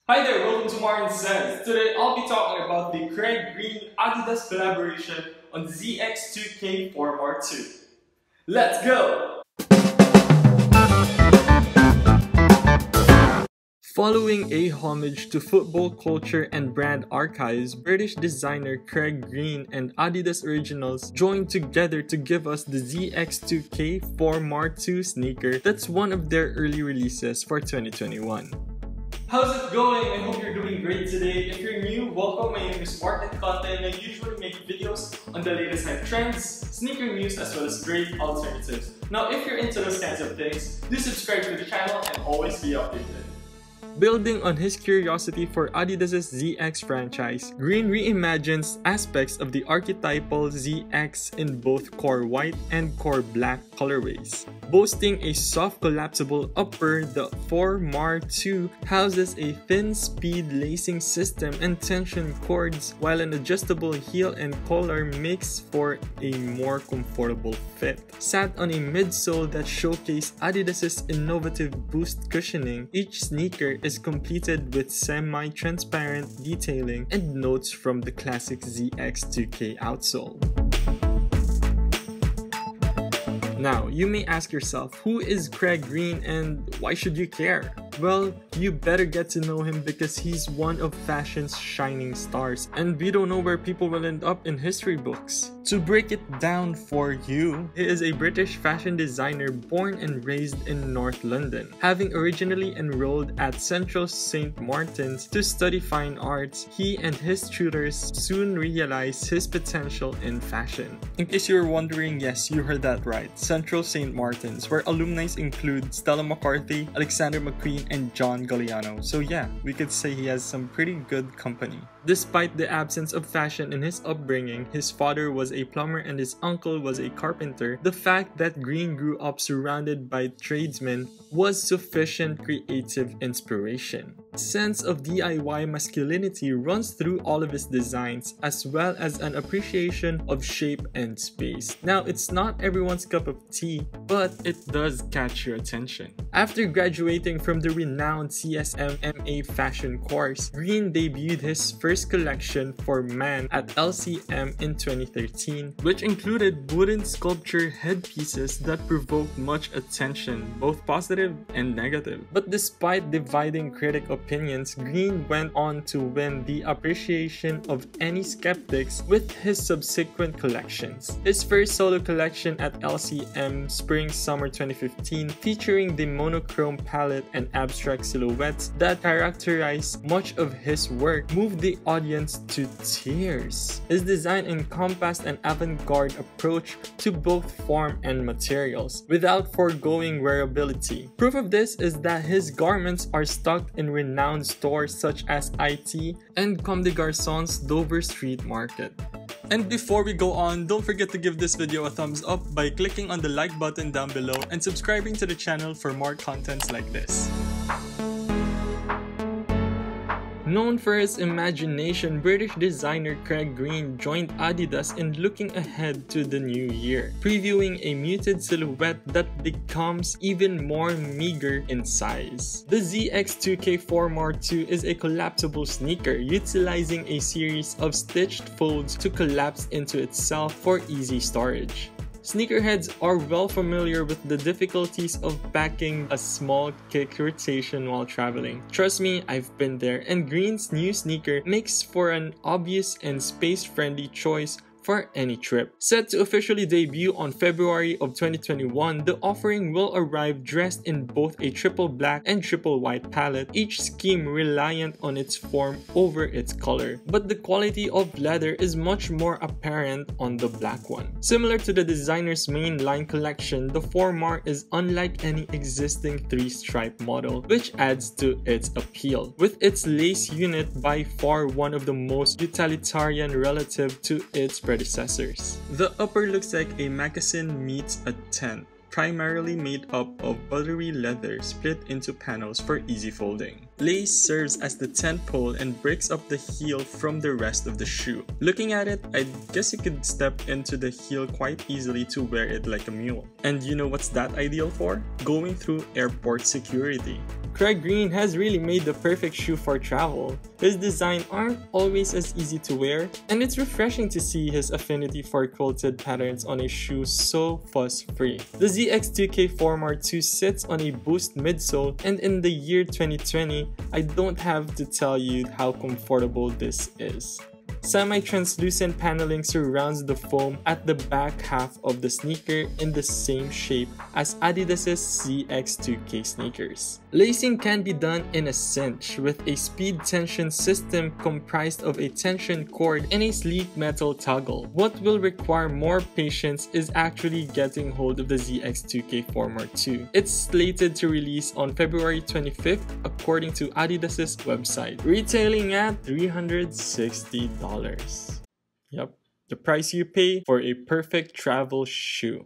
Hi there, welcome to Martin Says. Today I'll be talking about the Craig Green Adidas collaboration on the ZX2K Phormar II. Let's go! Following a homage to football culture and brand archives, British designer Craig Green and Adidas Originals joined together to give us the ZX2K Phormar II sneaker that's one of their early releases for 2021. How's it going? I hope you're doing great today. If you're new, welcome. My name is Martin Content and I usually make videos on the latest hype trends, sneaker news, as well as great alternatives. Now, if you're into those kinds of things, do subscribe to the channel and always be updated. Building on his curiosity for Adidas' ZX franchise, Green reimagines aspects of the archetypal ZX in both core white and core black colorways. Boasting a soft collapsible upper, the Phormar II houses a thin speed lacing system and tension cords, while an adjustable heel and collar makes for a more comfortable fit. Sat on a midsole that showcased Adidas' innovative boost cushioning, each sneaker is completed with semi-transparent detailing and notes from the classic ZX2K outsole. Now, you may ask yourself, who is Craig Green and why should you care? Well, you better get to know him because he's one of fashion's shining stars, and we don't know where people will end up in history books. To break it down for you, he is a British fashion designer born and raised in North London. Having originally enrolled at Central St. Martin's to study fine arts, he and his tutors soon realized his potential in fashion. In case you were wondering, yes, you heard that right. Central St. Martin's, where alumni include Stella McCarthy, Alexander McQueen, and John Galliano. So yeah, we could say he has some pretty good company. Despite the absence of fashion in his upbringing, his father was a plumber and his uncle was a carpenter. The fact that Green grew up surrounded by tradesmen was sufficient creative inspiration. Sense of DIY masculinity runs through all of his designs, as well as an appreciation of shape and space. Now, it's not everyone's cup of tea, but it does catch your attention. After graduating from the renowned CSM MA fashion course, Green debuted his first collection for man at LCM in 2013, which included wooden sculpture headpieces that provoked much attention, both positive and negative. But despite dividing critic opinions, Green went on to win the appreciation of any skeptics with his subsequent collections. His first solo collection at LCM Spring-Summer 2015, featuring the monochrome palette and abstract silhouettes that characterize much of his work, moved the audience to tears. His design encompassed an avant-garde approach to both form and materials, without foregoing wearability. Proof of this is that his garments are stocked in renowned stores such as IT and Comme des Garçons' Dover Street Market. And before we go on, don't forget to give this video a thumbs up by clicking on the like button down below and subscribing to the channel for more contents like this. Known for his imagination, British designer Craig Green joined Adidas in looking ahead to the new year, previewing a muted silhouette that becomes even more meager in size. The ZX2K Phormar II is a collapsible sneaker utilizing a series of stitched folds to collapse into itself for easy storage. Sneakerheads are well familiar with the difficulties of packing a small kick rotation while traveling. Trust me, I've been there, and Green's new sneaker makes for an obvious and space-friendly choice for any trip. Set to officially debut on February of 2021, the offering will arrive dressed in both a triple black and triple white palette, each scheme reliant on its form over its color. But the quality of leather is much more apparent on the black one. Similar to the designer's main line collection, the Phormar is unlike any existing 3-stripe model, which adds to its appeal. With its lace unit by far one of the most utilitarian relative to its predecessors. The upper looks like a moccasin meets a tent, primarily made up of buttery leather split into panels for easy folding. Lace serves as the tent pole and breaks up the heel from the rest of the shoe. Looking at it, I guess you could step into the heel quite easily to wear it like a mule. And you know what's that ideal for? Going through airport security. Craig Green has really made the perfect shoe for travel. His designs aren't always as easy to wear, and it's refreshing to see his affinity for quilted patterns on a shoe so fuss-free. The ZX2K Phormar II sits on a boost midsole, and in the year 2020, I don't have to tell you how comfortable this is. Semi-translucent paneling surrounds the foam at the back half of the sneaker in the same shape as Adidas's ZX2K sneakers. Lacing can be done in a cinch with a speed tension system comprised of a tension cord and a sleek metal toggle. What will require more patience is actually getting hold of the ZX2K Phormar II. It's slated to release on February 25th according to Adidas's website, retailing at $360. Yep, the price you pay for a perfect travel shoe.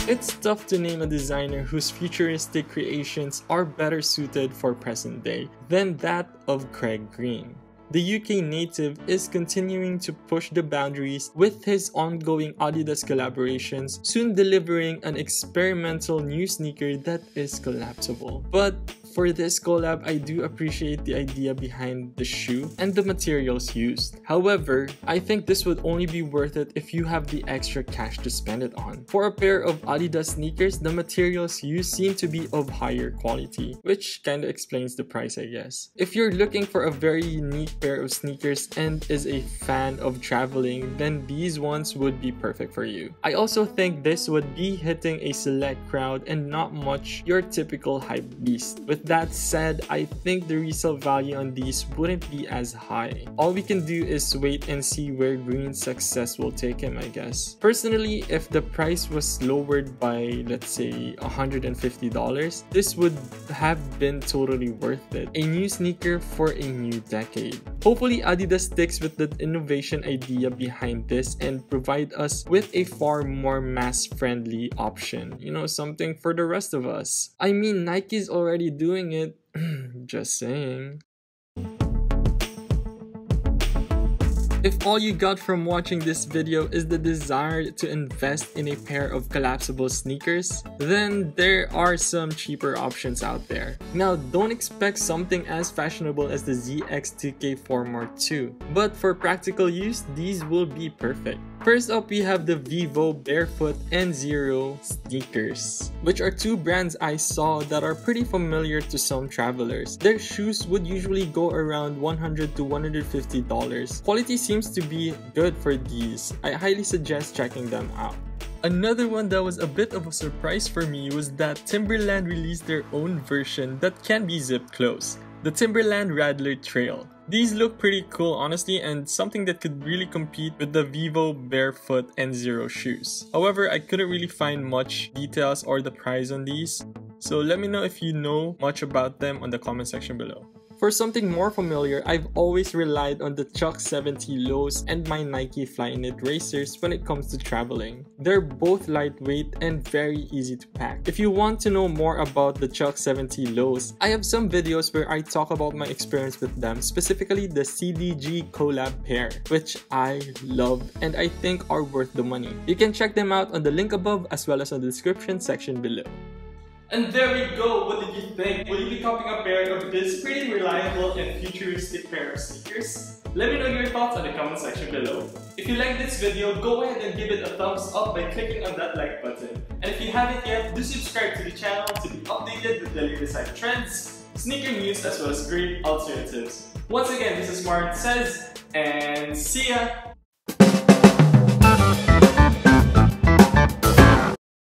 It's tough to name a designer whose futuristic creations are better suited for present day than that of Craig Green. The UK native is continuing to push the boundaries with his ongoing Adidas collaborations, soon delivering an experimental new sneaker that is collapsible. But for this collab, I do appreciate the idea behind the shoe and the materials used. However, I think this would only be worth it if you have the extra cash to spend it on. For a pair of Adidas sneakers, the materials used seem to be of higher quality, which kinda explains the price, I guess. If you're looking for a very unique pair of sneakers and is a fan of traveling, then these ones would be perfect for you. I also think this would be hitting a select crowd and not much your typical hype beast. With that said, I think the resale value on these wouldn't be as high. All we can do is wait and see where Green's success will take him, I guess. Personally, if the price was lowered by, let's say, $150, this would have been totally worth it. A new sneaker for a new decade. Hopefully Adidas sticks with the innovation idea behind this and provide us with a far more mass-friendly option. You know, something for the rest of us. I mean, Nike's already doing it. Just saying. If all you got from watching this video is the desire to invest in a pair of collapsible sneakers, then there are some cheaper options out there. Now, don't expect something as fashionable as the ZX2K Phormar II, but for practical use, these will be perfect. First up, we have the Vivo Barefoot and Zero sneakers, which are two brands I saw that are pretty familiar to some travelers. Their shoes would usually go around $100 to $150. Quality seems to be good for these. I highly suggest checking them out. Another one that was a bit of a surprise for me was that Timberland released their own version that can be zip closed, the Timberland Rattler Trail. These look pretty cool, honestly, and something that could really compete with the Vivo Barefoot and Zero shoes. However, I couldn't really find much details or the price on these, so let me know if you know much about them on the comment section below. For something more familiar, I've always relied on the Chuck 70 lows and my Nike Flyknit racers when it comes to traveling. They're both lightweight and very easy to pack. If you want to know more about the Chuck 70 lows, I have some videos where I talk about my experience with them, specifically the CDG collab pair, which I love and I think are worth the money. You can check them out on the link above as well as on the description section below. And there we go! What did you think? Will you be copying a pair of this pretty reliable and futuristic pair of sneakers? Let me know your thoughts on the comment section below. If you like this video, go ahead and give it a thumbs up by clicking on that like button. And if you haven't yet, do subscribe to the channel to be updated with daily design trends, sneaker news, as well as great alternatives. Once again, this is Martin Says, and see ya!